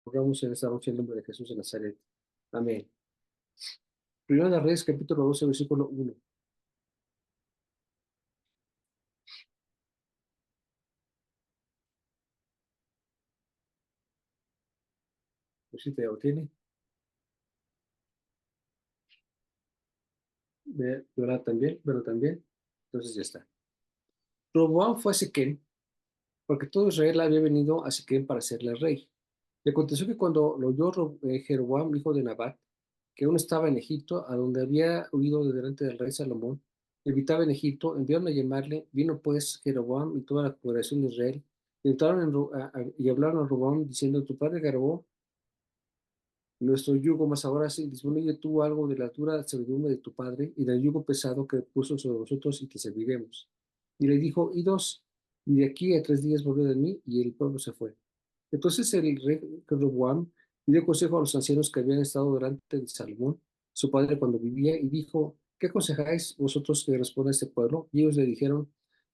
Rogamos en esta noche en el nombre de Jesús de Nazaret. Amén. Primero de Reyes, capítulo 12, versículo 1. Pues sí, te lo tiene. ¿Verdad también? Pero también. Entonces ya está. Roboam fue a Siquem, porque todo Israel había venido a Siquem para hacerle rey. Le aconteció que cuando lo oyó Jeroboam, hijo de Nabat, que aún estaba en Egipto, a donde había huido de delante del rey Salomón, habitaba en Egipto, enviaron a llamarle. Vino pues Jeroboam y toda la congregación de Israel, y entraron y hablaron a Roboam, diciendo: tu padre Jeroboam nuestro yugo, mas ahora sí, disminuye tú algo de la dura servidumbre de tu padre y del yugo pesado que puso sobre nosotros, y te serviremos. Y le dijo: idos, y de aquí a 3 días volvió de mí, y el pueblo se fue. Entonces el rey Jeroboam pidió consejo a los ancianos que habían estado delante de Salomón, su padre, cuando vivía, y dijo: ¿qué aconsejáis vosotros que responda a este pueblo? Y ellos le dijeron,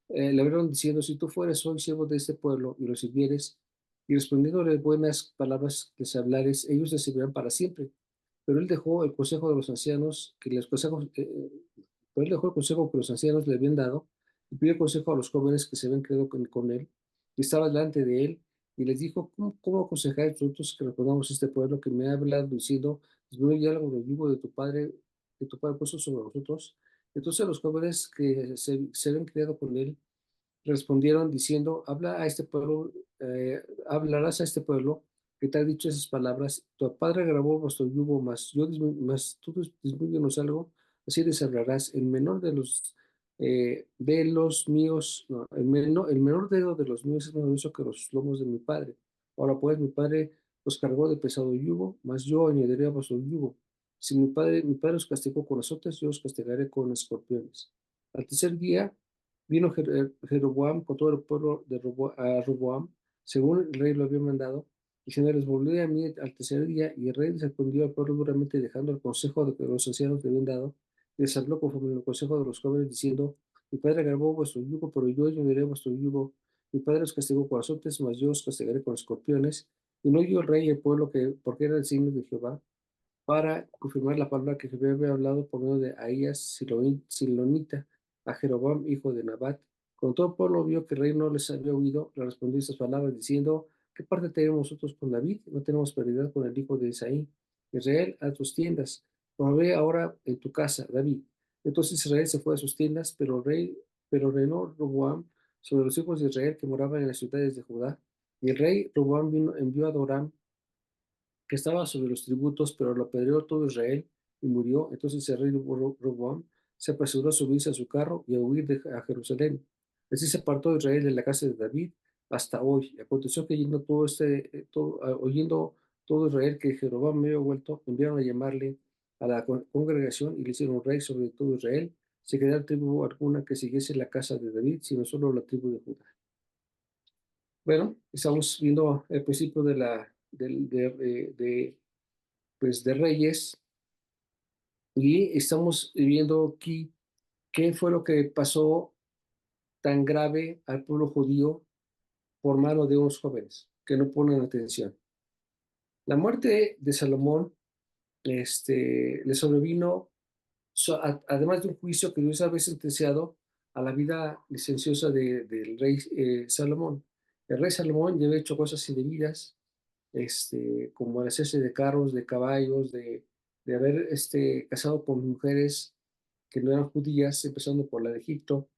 le hablaron diciendo: si tú fueres hoy siervo de este pueblo y los sirvieres, y respondiéndole buenas palabras les hablares, ellos les servirán para siempre. Pero él dejó el consejo de los ancianos, pero él dejó el consejo que los ancianos le habían dado, y pidió consejo a los jóvenes que se habían creado con él, que estaba delante de él, y les dijo: ¿cómo aconsejáis vosotros que respondamos a este pueblo que me ha hablado diciendo: disminuye algo del yugo de tu padre puesto sobre nosotros? Entonces los jóvenes que se habían criado con él respondieron diciendo: hablarás a este pueblo que te ha dicho esas palabras. Tu padre agravó vuestro yugo, mas tú dismínuyenos algo, así les hablarás. El menor de los míos, no, el menor dedo de los míos es más grueso que los lomos de mi padre. Ahora pues, mi padre os cargó de pesado yugo, mas yo añadiré a vuestro yugo. Si mi padre os castigó con azotes, yo os castigaré con escorpiones. Al tercer día vino Jeroboam con todo el pueblo a Roboam, según el rey lo había mandado, y se les volvió a mí al tercer día, y el rey respondió al pueblo duramente, dejando el consejo de que los ancianos le habían dado, y les habló conforme al consejo de los jóvenes, diciendo: mi padre agravó vuestro yugo, pero yo añadiré vuestro yugo. Mi padre os castigó con azotes, mas yo os castigaré con escorpiones. Y no oyó el rey y el pueblo, porque era el signo de Jehová, para confirmar la palabra que Jehová había hablado por medio de Ahías Silonita a Jeroboam, hijo de Nabat. Cuando todo el pueblo vio que el rey no les había oído, le respondió estas palabras, diciendo: ¿qué parte tenemos nosotros con David? No tenemos prioridad con el hijo de Isaí. Israel, a tus tiendas. Provee ahora en tu casa, David. Entonces Israel se fue a sus tiendas, pero reinó Roboam sobre los hijos de Israel que moraban en las ciudades de Judá. Y el rey Roboam envió a Doram, que estaba sobre los tributos, pero lo apedreó todo Israel y murió. Entonces el rey Roboam se apresuró a subirse a su carro y a huir a Jerusalén. Así se apartó Israel de la casa de David hasta hoy. Aconteció que oyendo todo Israel que Jeroboam había vuelto, enviaron a llamarle a la congregación y le hicieron rey sobre todo Israel, sin quedar tribu alguna que siguiese la casa de David, sino solo la tribu de Judá. Bueno, estamos viendo el principio pues, de Reyes, y estamos viendo aquí qué fue lo que pasó tan grave al pueblo judío por mano de unos jóvenes que no ponen atención. La muerte de Salomón le sobrevino, además de un juicio que Dios había sentenciado a la vida licenciosa del rey Salomón. El rey Salomón ya había hecho cosas indebidas, como el hacerse de carros, de caballos, de haber casado con mujeres que no eran judías, empezando por la de Egipto.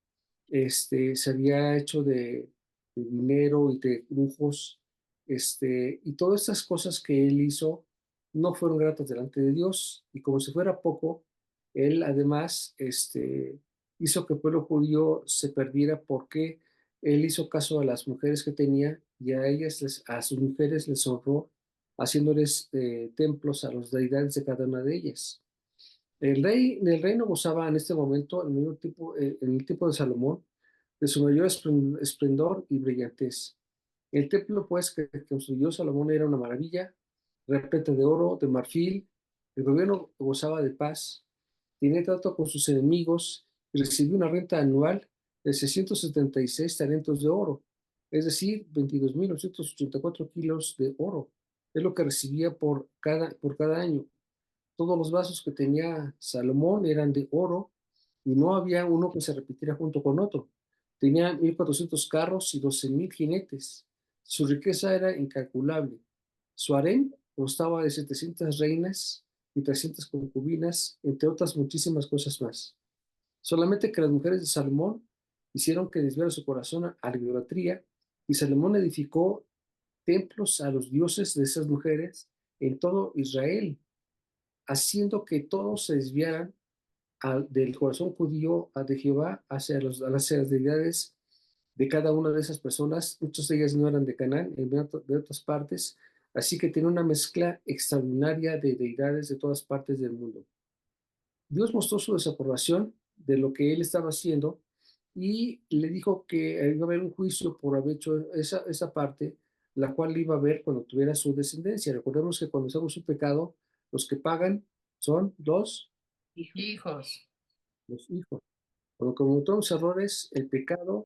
Se había hecho de dinero y de lujos, y todas estas cosas que él hizo no fueron gratas delante de Dios. Y como si fuera poco, él además hizo que el pueblo judío se perdiera, porque él hizo caso a las mujeres que tenía, y a sus mujeres les honró, haciéndoles templos a las deidades de cada una de ellas. El reino gozaba en este momento, en el tiempo de Salomón, de su mayor esplendor y brillantez. El templo, pues, que construyó Salomón era una maravilla, repleto de oro, de marfil. El gobierno gozaba de paz, tenía trato con sus enemigos y recibió una renta anual de 676 talentos de oro, es decir, 22.984 kilos de oro. es lo que recibía por cada año. Todos los vasos que tenía Salomón eran de oro y no había uno que se repitiera junto con otro. Tenía 1,400 carros y 12,000 jinetes. Su riqueza era incalculable. Su harén constaba de 700 reinas y 300 concubinas, entre otras muchísimas cosas más. Solamente que las mujeres de Salomón hicieron que desviara su corazón a la idolatría, y Salomón edificó templos a los dioses de esas mujeres en todo Israel, haciendo que todos se desviaran del corazón judío de Jehová hacia las deidades de cada una de esas personas. Muchas de ellas no eran de Canaán, de otras partes, así que tiene una mezcla extraordinaria de deidades de todas partes del mundo. Dios mostró su desaprobación de lo que él estaba haciendo y le dijo que iba a haber un juicio por haber hecho esa parte, la cual iba a ver cuando tuviera su descendencia. Recordemos que cuando hacemos un pecado, los que pagan son Hijos. los hijos. Cuando cometemos errores, el pecado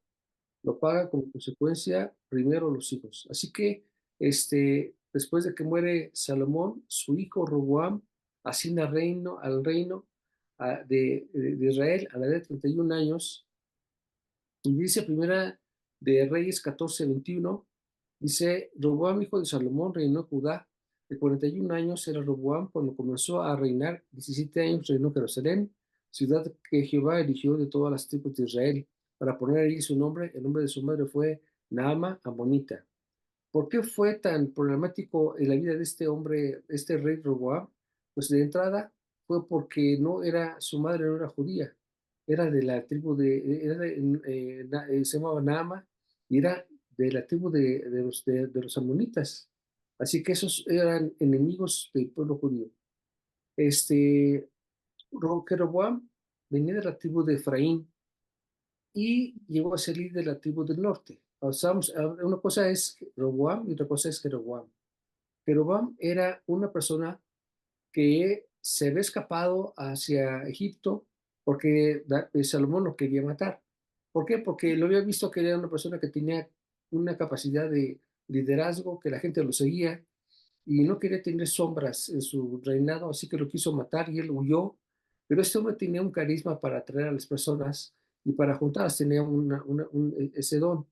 lo pagan como consecuencia primero los hijos. Así que después de que muere Salomón, su hijo Roboam asciende al reino de Israel a la edad de 31 años. Y dice Primera de Reyes 14:21, dice: Roboam, hijo de Salomón, reinó en Judá. De 41 años era Roboam cuando comenzó a reinar. 17 años reinó Jerusalén, ciudad que Jehová eligió de todas las tribus de Israel para poner allí su nombre. El nombre de su madre fue Naama Amonita. ¿Por qué fue tan problemático en la vida de este hombre, este rey Roboam? Pues de entrada fue porque su madre no era judía, era de la tribu se llamaba Naama, y era de la tribu de los amonitas. Así que esos eran enemigos del pueblo judío. Este, Jeroboam venía de la tribu de Efraín y llegó a ser líder de la tribu del norte. Una cosa es Roboam y otra cosa es Jeroboam. Jeroboam era una persona que se había escapado hacia Egipto porque Salomón lo quería matar. ¿Por qué? Porque lo había visto que era una persona que tenía una capacidad de liderazgo, que la gente lo seguía y no quería tener sombras en su reinado, así que lo quiso matar y él huyó. Pero este hombre tenía un carisma para atraer a las personas y para juntarlas, tenía ese don.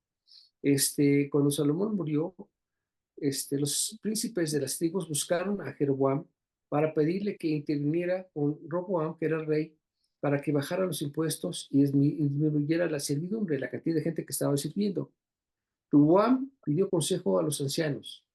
Cuando Salomón murió, los príncipes de las tribus buscaron a Jeroboam para pedirle que interviniera con Roboam, que era el rey, para que bajara los impuestos y disminuyera la servidumbre, la cantidad de gente que estaba sirviendo. Roboam pidió consejo a los ancianos.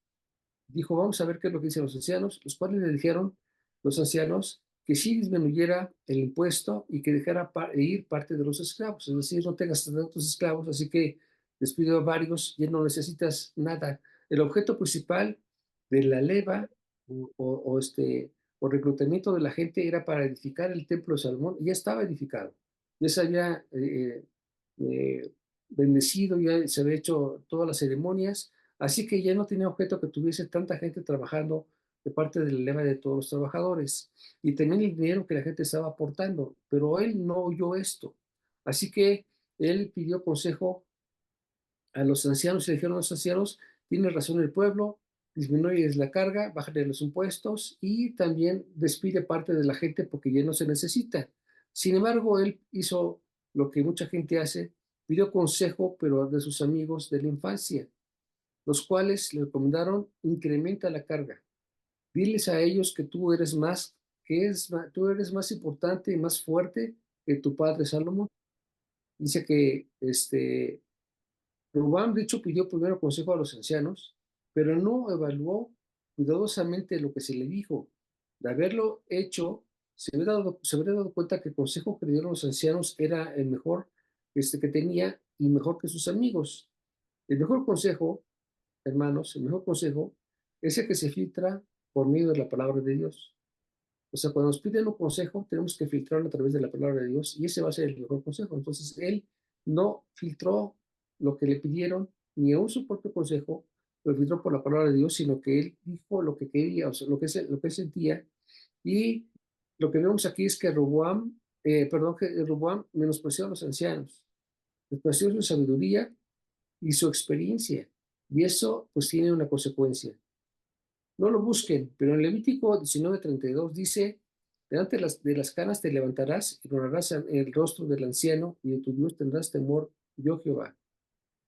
Dijo: vamos a ver qué es lo que dicen los ancianos, los cuales le dijeron los ancianos que sí disminuyera el impuesto y que dejara ir parte de los esclavos, es decir, no tengas tantos esclavos, así que despido a varios, ya no necesitas nada. El objeto principal de la leva o reclutamiento de la gente era para edificar el templo de Salomón, y ya estaba edificado, ya se había eh, bendecido, ya se había hecho todas las ceremonias. Así que ya no tenía objeto que tuviese tanta gente trabajando de parte de la leva de todos los trabajadores. Y también el dinero que la gente estaba aportando. Pero él no oyó esto. Así que él pidió consejo a los ancianos y le dijeron a los ancianos: tiene razón el pueblo, disminuye la carga, bájale los impuestos y también despide parte de la gente porque ya no se necesita. Sin embargo, él hizo lo que mucha gente hace: pidió consejo, pero de sus amigos de la infancia, los cuales le recomendaron: incrementa la carga. Diles a ellos que tú eres más importante y más fuerte que tu padre Salomón. Dice que Robán, de hecho, pidió primero consejo a los ancianos, pero no evaluó cuidadosamente lo que se le dijo. De haberlo hecho, se habría dado cuenta que el consejo que le dieron los ancianos era el mejor que tenía, y mejor que sus amigos. El mejor consejo, hermanos, el mejor consejo es el que se filtra por medio de la palabra de Dios. O sea, cuando nos piden un consejo, tenemos que filtrarlo a través de la palabra de Dios, y ese va a ser el mejor consejo. Entonces, él no filtró lo que le pidieron, ni aún su propio consejo, lo filtró por la palabra de Dios, sino que él dijo lo que quería, o sea, lo que sentía. Y lo que vemos aquí es que Roboam menospreció a los ancianos, menospreció su sabiduría y su experiencia. Y eso pues tiene una consecuencia. No lo busquen, pero en Levítico 19:32 dice, delante de las canas te levantarás y honrarás el rostro del anciano y de tu Dios tendrás temor, yo Jehová.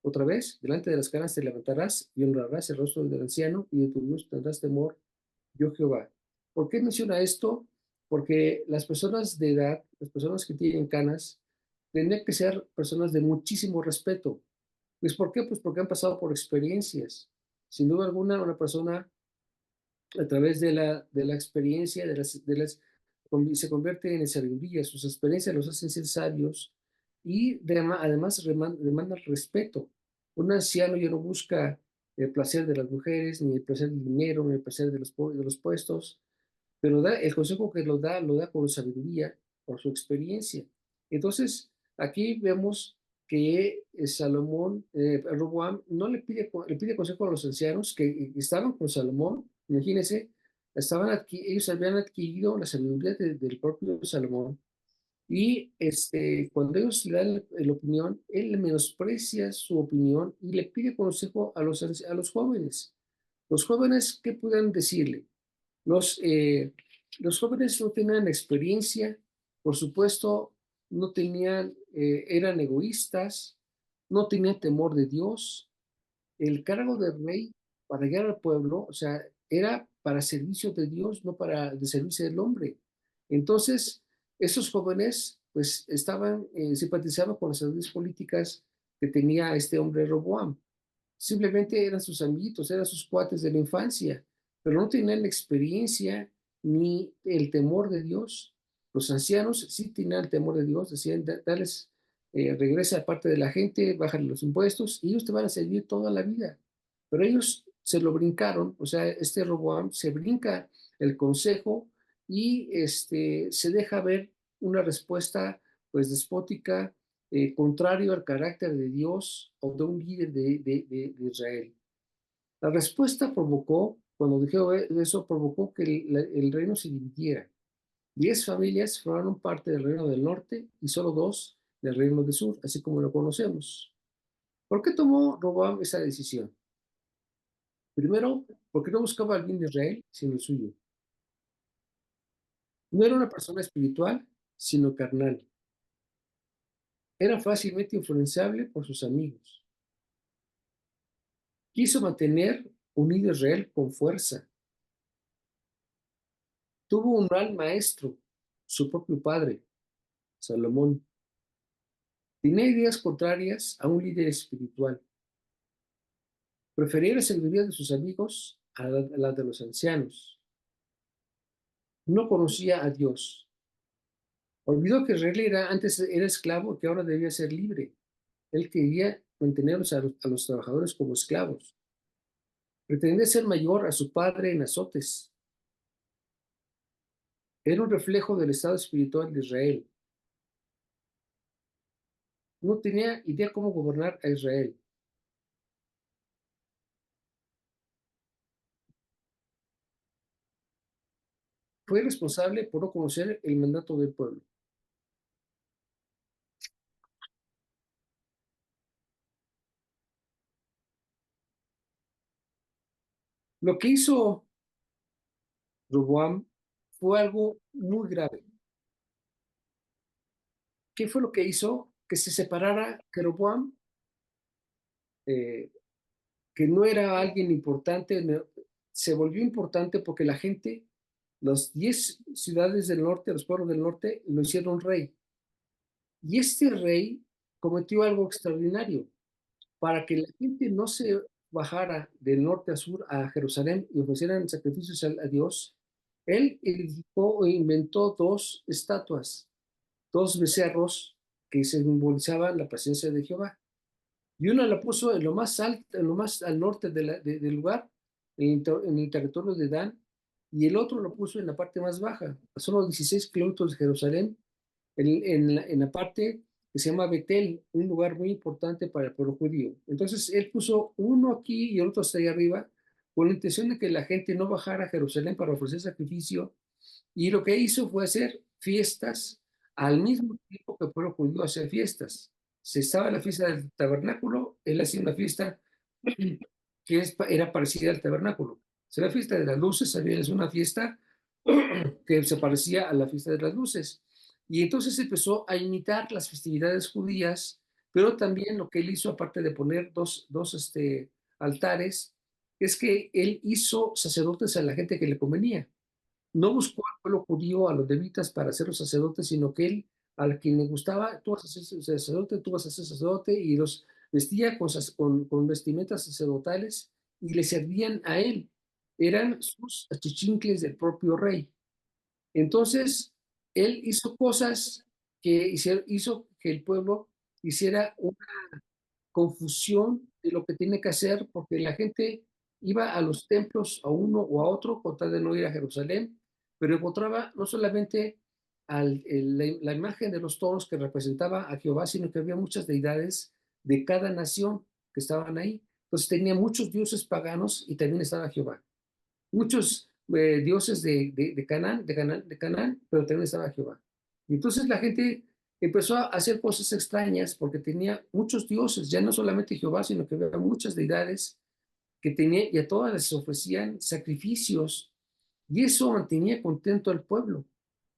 Otra vez, delante de las canas te levantarás y honrarás el rostro del anciano y de tu Dios tendrás temor, yo Jehová. ¿Por qué menciona esto? Porque las personas de edad, las personas que tienen canas, tendrían que ser personas de muchísimo respeto. Pues ¿por qué? Pues porque han pasado por experiencias. Sin duda alguna, una persona a través de la experiencia, se convierte en sabiduría, sus experiencias los hacen ser sabios y además demanda respeto. Un anciano ya no busca el placer de las mujeres, ni el placer del dinero, ni el placer de los puestos, pero el consejo que lo da con sabiduría, por su experiencia. Entonces, aquí vemos que Roboam, no le pide consejo a los ancianos que estaban con Salomón, imagínense, ellos habían adquirido la sabiduría del propio Salomón, y cuando ellos le dan la opinión, él le menosprecia su opinión y le pide consejo a los jóvenes. Los jóvenes, ¿qué puedan decirle? Los, eh, los jóvenes no tenían experiencia, por supuesto, no tenían, eran egoístas, no tenían temor de Dios. El cargo de rey para guiar al pueblo, o sea, era para servicio de Dios, no para de servicio del hombre. Entonces, esos jóvenes, pues, simpatizaban con las ideas políticas que tenía este hombre Roboam. Simplemente eran sus amiguitos, eran sus cuates de la infancia, pero no tenían la experiencia ni el temor de Dios. Los ancianos sí tenían el temor de Dios, decían, dales, regresa a parte de la gente, bájale los impuestos y ellos te van a servir toda la vida. Pero ellos se lo brincaron, o sea, este Roboam se brinca el consejo y se deja ver una respuesta pues despótica, contrario al carácter de Dios o de un líder de Israel. La respuesta provocó, cuando dijeron eso, provocó que el reino se dividiera. 10 familias formaron parte del reino del norte y solo dos del reino del sur, así como lo conocemos. ¿Por qué tomó Roboam esa decisión? Primero, porque no buscaba el bien de Israel, sino el suyo. No era una persona espiritual, sino carnal. Era fácilmente influenciable por sus amigos. Quiso mantener unido Israel con fuerza. Tuvo un mal maestro, su propio padre, Salomón. Tenía ideas contrarias a un líder espiritual. Prefería la sabiduría de sus amigos a la de los ancianos. No conocía a Dios. Olvidó que Israel antes era esclavo y que ahora debía ser libre. Él quería mantenerlos a los trabajadores como esclavos. Pretendía ser mayor a su padre en azotes. Era un reflejo del estado espiritual de Israel. No tenía idea cómo gobernar a Israel. Fue responsable por no conocer el mandato del pueblo. Lo que hizo Roboam fue algo muy grave. ¿Qué fue lo que hizo? Que se separara, que Roboam, eh, que no era alguien importante, se volvió importante porque la gente, las 10 ciudades del norte, los pueblos del norte, lo hicieron rey. Y este rey cometió algo extraordinario. Para que la gente no se bajara del norte a sur a Jerusalén y ofrecieran sacrificios a Dios, él edificó o inventó dos estatuas, dos becerros que simbolizaban la presencia de Jehová. Y una la puso en lo más alto, en lo más al norte del lugar, en el territorio de Dan, y el otro lo puso en la parte más baja, a solo 16 kilómetros de Jerusalén, en la parte que se llama Betel, un lugar muy importante para el pueblo judío. Entonces él puso uno aquí y el otro hasta allá arriba, con la intención de que la gente no bajara a Jerusalén para ofrecer sacrificio, y lo que hizo fue hacer fiestas al mismo tiempo que el pueblo judío hacía fiestas. Se estaba la fiesta del tabernáculo, él hacía una fiesta que era parecida al tabernáculo. O sea, la fiesta de las luces también es una fiesta que se parecía a la fiesta de las luces. Y entonces empezó a imitar las festividades judías, pero también lo que él hizo, aparte de poner dos altares, es que él hizo sacerdotes a la gente que le convenía. No buscó al pueblo judío, a los levitas para ser los sacerdotes, sino que él, al quien le gustaba, tú vas a ser sacerdote, tú vas a ser sacerdote, y los vestía con vestimentas sacerdotales y le servían a él. Eran sus achichincles del propio rey. Entonces, él hizo cosas que hizo que el pueblo hiciera confusión de lo que tiene que hacer, porque la gente iba a los templos, a uno o a otro, con tal de no ir a Jerusalén, pero encontraba no solamente la imagen de los toros que representaba a Jehová, sino que había muchas deidades de cada nación que estaban ahí. Entonces tenía muchos dioses paganos y también estaba Jehová. Muchos dioses de Canaán, pero también estaba Jehová. Y entonces la gente empezó a hacer cosas extrañas porque tenía muchos dioses, ya no solamente Jehová, sino que había muchas deidades que tenía, y a todas les ofrecían sacrificios, y eso mantenía contento al pueblo.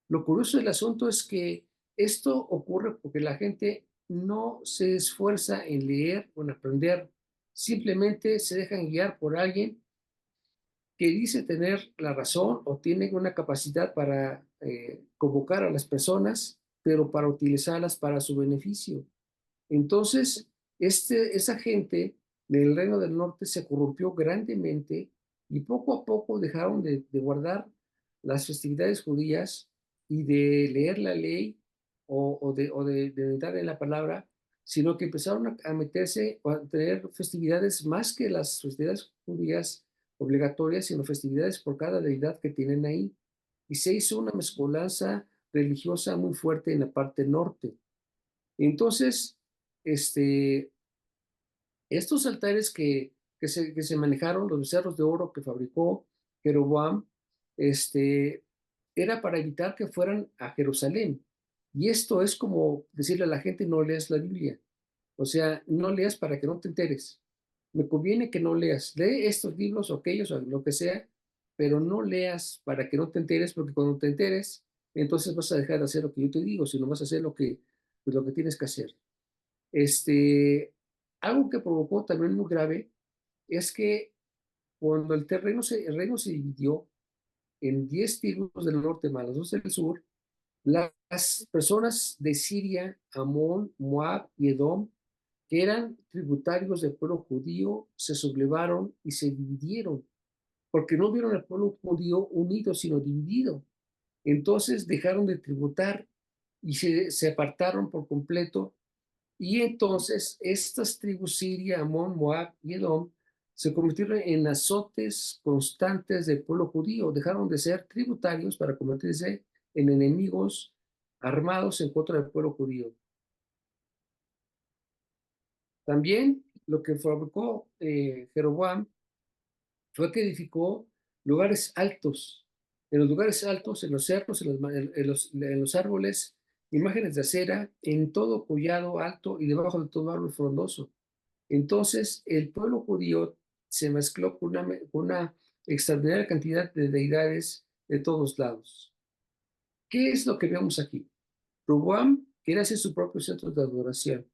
Lo curioso del asunto es que esto ocurre porque la gente no se esfuerza en leer o en aprender, simplemente se dejan guiar por alguien que dice tener la razón o tiene una capacidad para convocar a las personas, pero para utilizarlas para su beneficio. Entonces, esa gente del Reino del Norte se corrompió grandemente y poco a poco dejaron de guardar las festividades judías y de leer la ley o de meditar en la palabra, sino que empezaron a meterse o a tener festividades más que las festividades judías obligatorias, sino festividades por cada deidad que tienen ahí. Y se hizo una mezcolanza religiosa muy fuerte en la parte norte. Entonces, este, estos altares que se manejaron, los becerros de oro que fabricó Jeroboam, este, era para evitar que fueran a Jerusalén. Y esto es como decirle a la gente, no leas la Biblia. O sea, no leas para que no te enteres. Me conviene que no leas. Lee estos libros o aquellos o lo que sea, pero no leas para que no te enteres, porque cuando te enteres, entonces vas a dejar de hacer lo que yo te digo, sino vas a hacer lo que tienes que hacer. Este, Algo que provocó también muy grave es que cuando el reino se dividió en 10 tribus del norte más las 2 del sur, las personas de Siria, Amón, Moab y Edom, que eran tributarios del pueblo judío, se sublevaron y se dividieron, porque no vieron al pueblo judío unido, sino dividido. Entonces dejaron de tributar y se apartaron por completo. Y entonces estas tribus Siria, Amón, Moab y Edom se convirtieron en azotes constantes del pueblo judío. Dejaron de ser tributarios para convertirse en enemigos armados en contra del pueblo judío. También lo que fabricó Jeroboam fue que edificó lugares altos. En los lugares altos, en los cerros, en los árboles, imágenes de acera, en todo collado alto y debajo de todo árbol frondoso. Entonces, el pueblo judío se mezcló con una extraordinaria cantidad de deidades de todos lados. ¿Qué es lo que vemos aquí? Roboam quiere hacer su propio centro de adoración,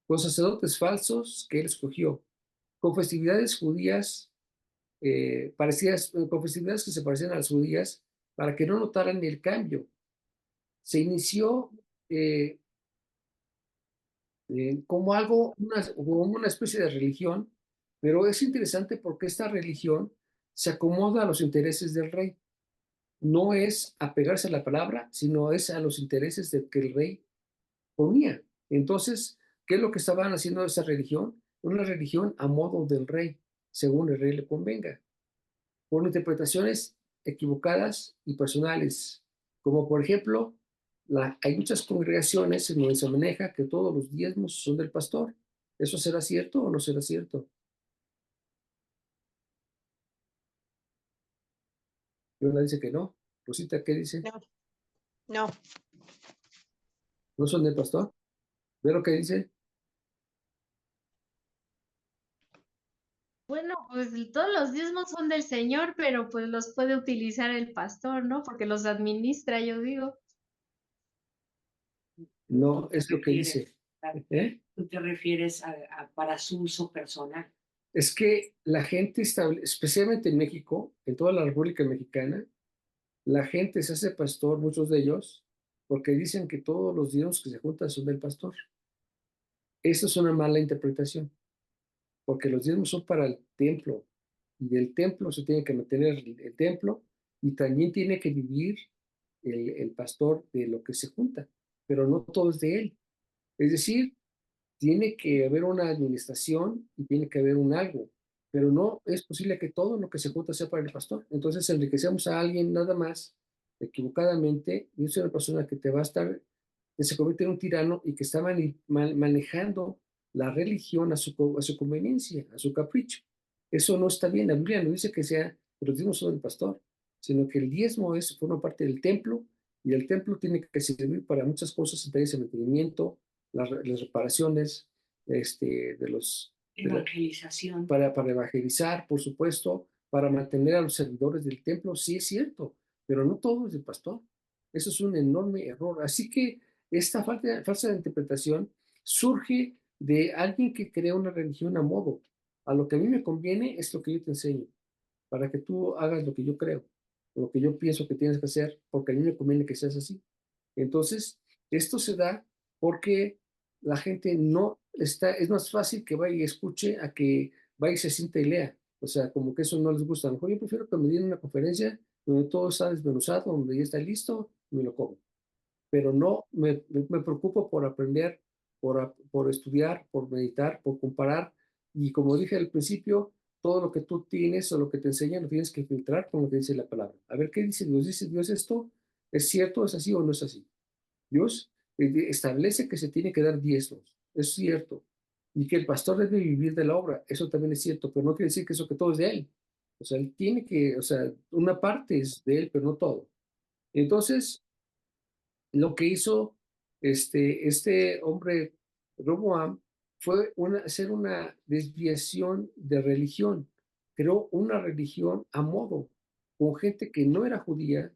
con sacerdotes falsos que él escogió, con festividades judías con festividades que se parecían a las judías, para que no notaran el cambio. Se inició eh, como una especie de religión, pero es interesante porque esta religión se acomoda a los intereses del rey. No es apegarse a la palabra, sino es a los intereses de que el rey ponía. Entonces, ¿qué es lo que estaban haciendo esa religión? Una religión a modo del rey, según el rey le convenga, por interpretaciones equivocadas y personales, como por ejemplo, hay muchas congregaciones en donde se maneja que todos los diezmos son del pastor. ¿Eso será cierto o no será cierto? Y una dice que no. Rosita, ¿qué dice? No, no, ¿No son del pastor? ¿Ve lo que dice? Bueno, pues todos los diezmos son del Señor, pero pues los puede utilizar el pastor, ¿no? Porque los administra, yo digo. No es lo que dice. ¿Eh? ¿Tú te refieres para su uso personal? Es que la gente, especialmente en México, en toda la República Mexicana, la gente se hace pastor, muchos de ellos, porque dicen que todos los diezmos que se juntan son del pastor. Eso es una mala interpretación, porque los diezmos son para el templo, y del templo se tiene que mantener el templo, y también tiene que vivir el pastor de lo que se junta, pero no todo es de él. Es decir, tiene que haber una administración y tiene que haber un algo, pero no es posible que todo lo que se junta sea para el pastor. Entonces enriquecemos a alguien nada más equivocadamente y es una persona que te va a estar, que se convierte en un tirano y que está manejando la religión a su conveniencia, a su capricho. Eso no está bien. La Biblia no dice que sea, que los diezmos son del pastor, sino que el diezmo forma parte del templo y el templo tiene que servir para muchas cosas, entre ellas el mantenimiento, las reparaciones, de los... Evangelización. Para evangelizar, por supuesto, para mantener a los servidores del templo, sí es cierto, pero no todo es del pastor. Eso es un enorme error. Así que esta falsa interpretación surge de alguien que crea una religión a modo. A lo que a mí me conviene es lo que yo te enseño, para que tú hagas lo que yo creo, lo que yo pienso que tienes que hacer, porque a mí me conviene que seas así. Entonces, esto se da porque la gente no está, es más fácil que vaya y escuche a que vaya y se sienta y lea. O sea, como que eso no les gusta. A lo mejor yo prefiero que me den una conferencia donde todo está desmenuzado, donde ya está listo y me lo como. Pero no me preocupo por aprender, por estudiar, por meditar, por comparar. Y como dije al principio, todo lo que tú tienes o lo que te enseñan lo tienes que filtrar con lo que dice la palabra. A ver qué dice Dios. ¿Dice Dios esto? ¿Es cierto? ¿Es así o no es así? Dios establece que se tiene que dar diezmos, es cierto, y que el pastor debe vivir de la obra, eso también es cierto, pero no quiere decir que eso que todo es de él. O sea, él tiene que, o sea, una parte es de él, pero no todo. Entonces, lo que hizo este hombre Roboam fue hacer una desviación de religión. Creó una religión a modo, con gente que no era judía,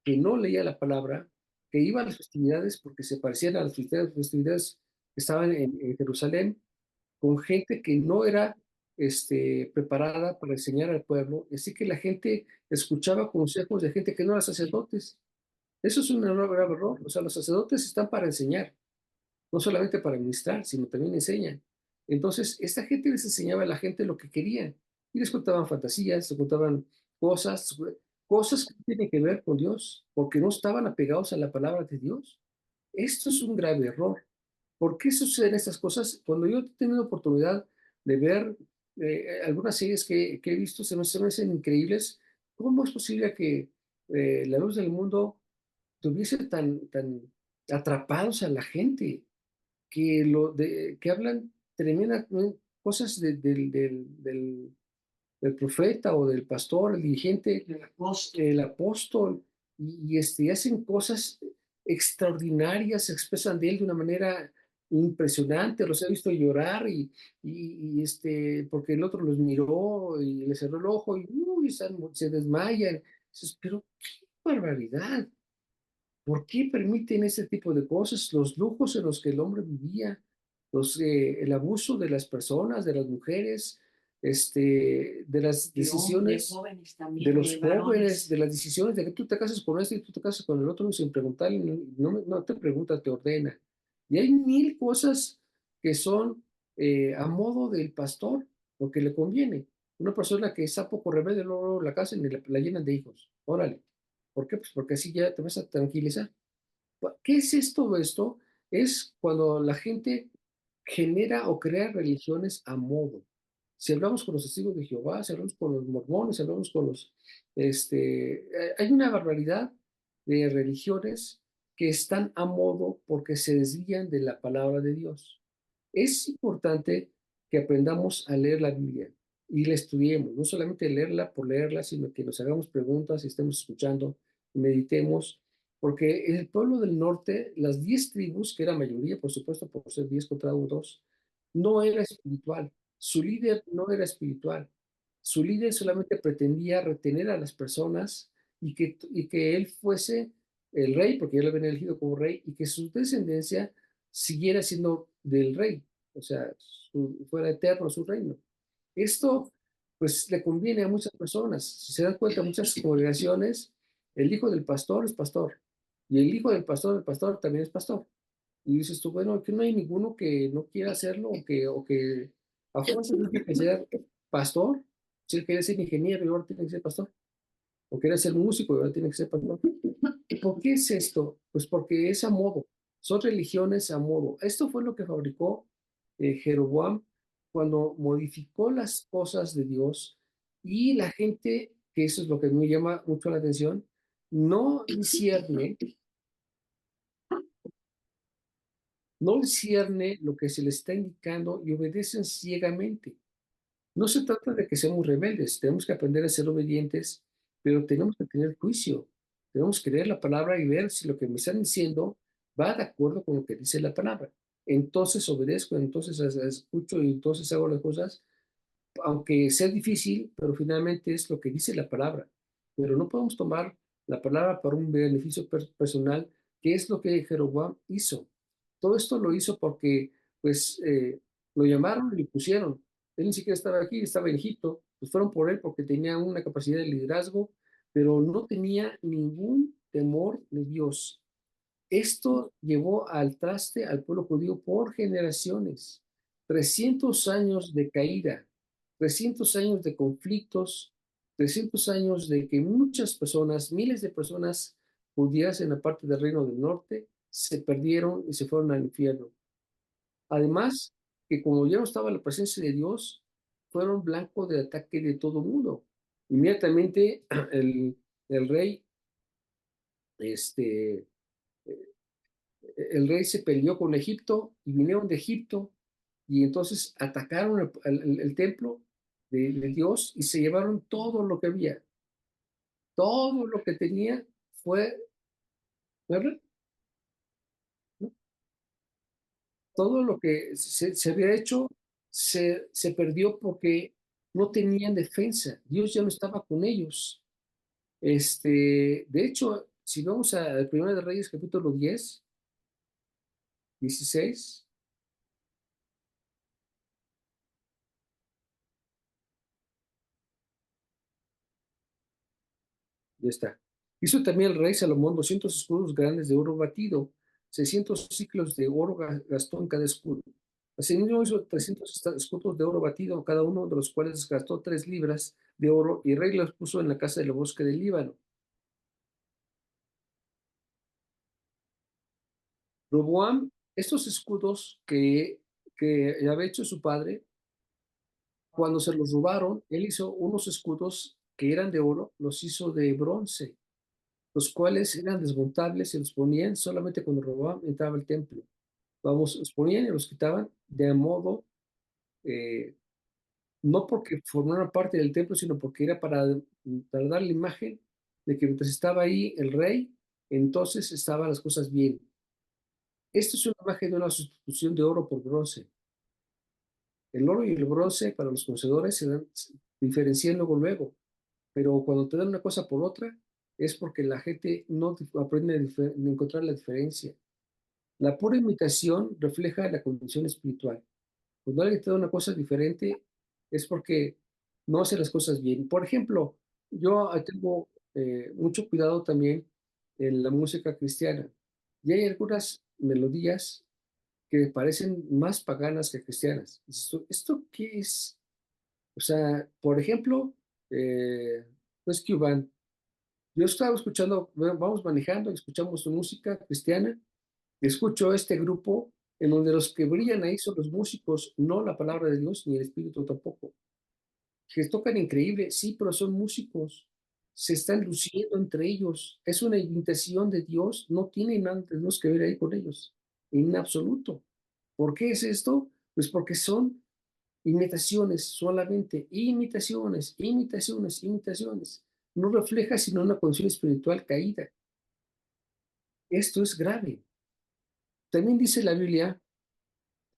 que no leía la palabra, que iba a las festividades porque se parecían a las festividades que estaban en Jerusalén, con gente que no era preparada para enseñar al pueblo, así que la gente escuchaba consejos de gente que no era sacerdotes. Eso es un grave error. O sea, los sacerdotes están para enseñar, no solamente para ministrar, sino también enseñan. Entonces, esta gente les enseñaba a la gente lo que querían y les contaban fantasías, les contaban cosas, cosas que tienen que ver con Dios, porque no estaban apegados a la palabra de Dios. Esto es un grave error. ¿Por qué suceden estas cosas? Cuando yo he tenido oportunidad de ver algunas series que he visto, se me hacen increíbles. ¿Cómo es posible que la luz del mundo tuviese tan atrapados a la gente? Que hablan tremendas cosas del profeta o del pastor, el dirigente, el apóstol, y hacen cosas extraordinarias, se expresan de él de una manera impresionante, los he visto llorar porque el otro los miró y le cerró el ojo y uy, se desmayan. Dices, pero qué barbaridad. ¿Por qué permiten ese tipo de cosas? Los lujos en los que el hombre vivía, el abuso de las personas, de las mujeres, de las decisiones de jóvenes de también, los de jóvenes, varones. de las decisiones de que tú te casas con este y tú te casas con el otro sin preguntar, y no te pregunta, te ordena. Y hay mil cosas que son a modo del pastor, lo que le conviene. Una persona que está poco rebelde, luego la casa y la llenan de hijos. Órale. ¿Por qué? Pues porque así ya te vas a tranquilizar. ¿Qué es esto? Esto es cuando la gente genera o crea religiones a modo. Si hablamos con los testigos de Jehová, si hablamos con los mormones, si hablamos con hay una barbaridad de religiones que están a modo porque se desvían de la palabra de Dios. Es importante que aprendamos a leer la Biblia y la estudiemos, no solamente leerla por leerla, sino que nos hagamos preguntas y estemos escuchando y meditemos, porque el pueblo del norte, las 10 tribus, que era mayoría, por supuesto, por ser 10 contra 2, no era espiritual, Su líder no era espiritual. Su líder solamente pretendía retener a las personas y que él fuese el rey, porque ya lo habían elegido como rey, y que su descendencia siguiera siendo del rey, o sea, fuera eterno su reino. Esto, pues, le conviene a muchas personas. Si se dan cuenta, muchas congregaciones, el hijo del pastor es pastor, y el hijo del pastor también es pastor. Y dices tú, bueno, que no hay ninguno que no quiera hacerlo o que a fuerza tiene que ser pastor. Si él quería ser ingeniero y ahora tiene que ser pastor. O quería ser músico y ahora tiene que ser pastor. ¿Por qué es esto? Pues porque es a modo. Son religiones a modo. Esto fue lo que fabricó Jeroboam cuando modificó las cosas de Dios y la gente, que eso es lo que me llama mucho la atención, no discierne no discierne lo que se le está indicando y obedecen ciegamente. No se trata de que seamos rebeldes, tenemos que aprender a ser obedientes, pero tenemos que tener juicio. Tenemos que leer la palabra y ver si lo que me están diciendo va de acuerdo con lo que dice la palabra. Entonces obedezco, entonces escucho y entonces hago las cosas, aunque sea difícil, pero finalmente es lo que dice la palabra. Pero no podemos tomar la palabra para un beneficio personal, que es lo que Jeroboam hizo. Todo esto lo hizo porque, pues, lo llamaron y lo pusieron. Él ni siquiera estaba aquí, estaba en Egipto. Pues fueron por él porque tenía una capacidad de liderazgo, pero no tenía ningún temor de Dios. Esto llevó al traste al pueblo judío por generaciones. 300 años de caída, 300 años de conflictos, 300 años de que muchas personas, miles de personas judías en la parte del Reino del Norte, se perdieron y se fueron al infierno. Además, que como ya no estaba la presencia de Dios, fueron blanco de ataque de todo mundo. Inmediatamente el rey, este, el rey se peleó con Egipto y vinieron de Egipto y entonces atacaron el templo de Dios y se llevaron todo lo que había. Todo lo que tenía fue, ¿verdad? ¿No? Todo lo que se había hecho se perdió porque no tenían defensa. Dios ya no estaba con ellos. De hecho, si vamos a 1 de Reyes capítulo 10, 16. Ya está. Hizo también el rey Salomón 200 escudos grandes de oro batido, 600 ciclos de oro gastó en cada escudo. Asimismo hizo 300 escudos de oro batido, cada uno de los cuales gastó 3 libras de oro, y el rey los puso en la casa del bosque del Líbano. Roboam, estos escudos que había hecho su padre, cuando se los robaron, él hizo unos escudos que eran de oro, los hizo de bronce, los cuales eran desmontables y los ponían solamente cuando Roboam entraba al templo. Vamos, los ponían y los quitaban de modo, eh, no porque formaran parte del templo, sino porque era para dar la imagen de que mientras estaba ahí el rey, entonces estaban las cosas bien. Esto es una imagen de una sustitución de oro por bronce. El oro y el bronce para los conocedores se diferencian luego, pero cuando te dan una cosa por otra, es porque la gente no aprende a encontrar la diferencia. La pura imitación refleja la condición espiritual. Cuando alguien te da una cosa diferente, es porque no hace las cosas bien. Por ejemplo, yo tengo mucho cuidado también en la música cristiana. Y hay algunas melodías que parecen más paganas que cristianas. Dices tú, ¿esto qué es? O sea, por ejemplo, Rescue Band. Yo estaba escuchando, bueno, vamos manejando, escuchamos su música cristiana, escucho este grupo en donde los que brillan ahí son los músicos, no la palabra de Dios ni el Espíritu tampoco. Que tocan increíble, sí, pero son músicos. Se están luciendo entre ellos. Es una imitación de Dios. No tiene nada de Dios que ver ahí con ellos. En absoluto. ¿Por qué es esto? Pues porque son imitaciones, solamente imitaciones, imitaciones, imitaciones. No refleja sino una condición espiritual caída. Esto es grave. También dice la Biblia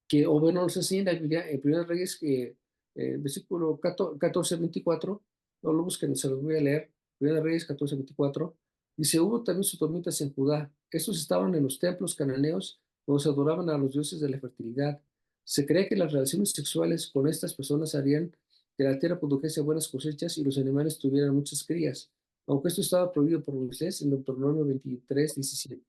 que, o bueno, nos enseña la Biblia en 1 Reyes que versículo 14:24, no lo busquen, se los voy a leer. Primera de Reyes 14:24. Dice, hubo también sodomitas en Judá. Estos estaban en los templos cananeos donde se adoraban a los dioses de la fertilidad. Se cree que las relaciones sexuales con estas personas harían que la tierra produjese buenas cosechas y los animales tuvieran muchas crías, aunque esto estaba prohibido por Moisés en Deuteronomio 23:17.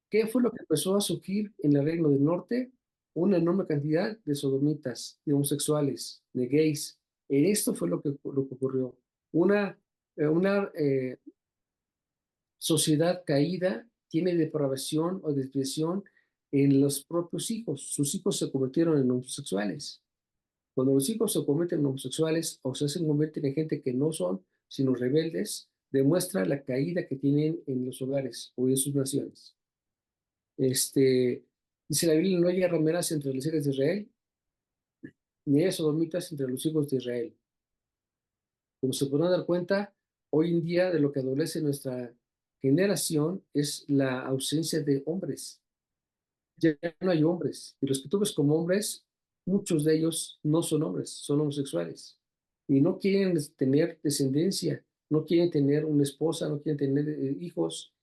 ¿Qué fue lo que empezó a surgir en el Reino del Norte? Una enorme cantidad de sodomitas, de homosexuales, de gays. Esto fue lo que ocurrió. Una sociedad caída tiene depravación o desviación en los propios hijos. Sus hijos se convirtieron en homosexuales. Cuando los hijos se convierten en homosexuales o se convierten en gente que no son, sino rebeldes, demuestra la caída que tienen en los hogares o en sus naciones. Dice la Biblia, no hay rameras entre las hijas de Israel, ni hay sodomitas entre los hijos de Israel. Como se podrán dar cuenta, hoy en día de lo que adolece nuestra generación es la ausencia de hombres. Ya no hay hombres. Y los que tú ves como hombres, muchos de ellos no son hombres, son homosexuales. Y no quieren tener descendencia, no quieren tener una esposa, no quieren tener hijos.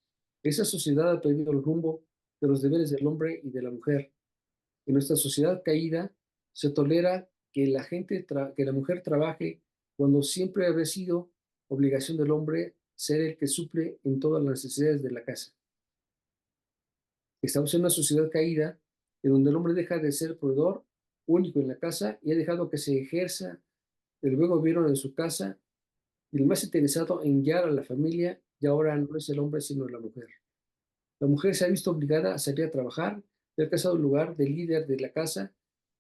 Esa sociedad ha perdido el rumbo de los deberes del hombre y de la mujer. En nuestra sociedad caída se tolera que que la mujer trabaje cuando siempre había sido obligación del hombre ser el que suple en todas las necesidades de la casa. Estamos en una sociedad caída en donde el hombre deja de ser proveedor único en la casa y ha dejado que se ejerza el buen gobierno en su casa, y el más interesado en guiar a la familia y ahora no es el hombre sino la mujer. La mujer se ha visto obligada a salir a trabajar, y ha alcanzado el lugar de líder de la casa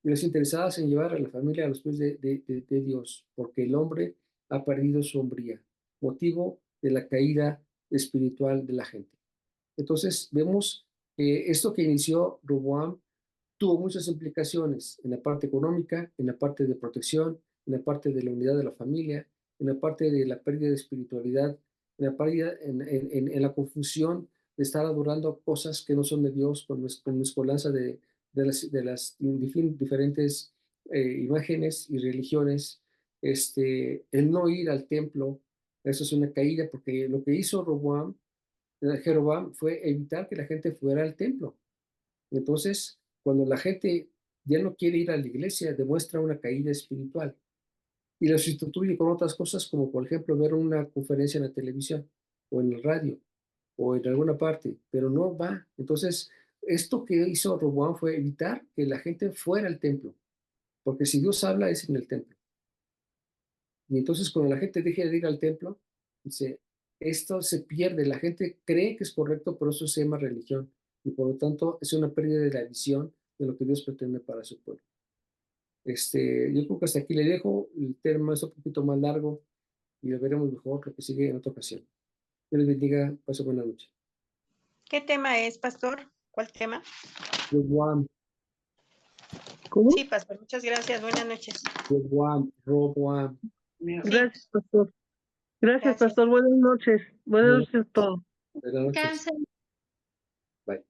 y las interesadas en llevar a la familia a los pies de Dios, porque el hombre ha perdido su hombría, motivo de la caída espiritual de la gente. Entonces vemos que esto que inició Roboam tuvo muchas implicaciones en la parte económica, en la parte de protección, en la parte de la unidad de la familia, en la parte de la pérdida de espiritualidad, en la pérdida, en la confusión de estar adorando cosas que no son de Dios con mezcolanza de las diferentes imágenes y religiones. El no ir al templo, eso es una caída, porque lo que hizo Jeroboam fue evitar que la gente fuera al templo. Entonces, cuando la gente ya no quiere ir a la iglesia, demuestra una caída espiritual y lo sustituye con otras cosas, como por ejemplo ver una conferencia en la televisión o en el radio o en alguna parte, pero no va. Entonces, esto que hizo Roboam fue evitar que la gente fuera al templo, porque si Dios habla es en el templo. Y entonces cuando la gente deje de ir al templo, dice, esto se pierde, la gente cree que es correcto, pero eso se llama religión. Y por lo tanto es una pérdida de la visión de lo que Dios pretende para su pueblo. Yo creo que hasta aquí le dejo, el tema es un poquito más largo y lo veremos mejor lo que sigue en otra ocasión. Dios les bendiga, pase buena noche. ¿Qué tema es, pastor? ¿Cuál tema? Roboam. ¿Cómo? Sí, pastor, muchas gracias. Buenas noches. Roboam. Gracias, pastor. Gracias, Gracias. pastor. Buenas noches. Buenas noches a todos. Buenas noches. Cáncer. Bye.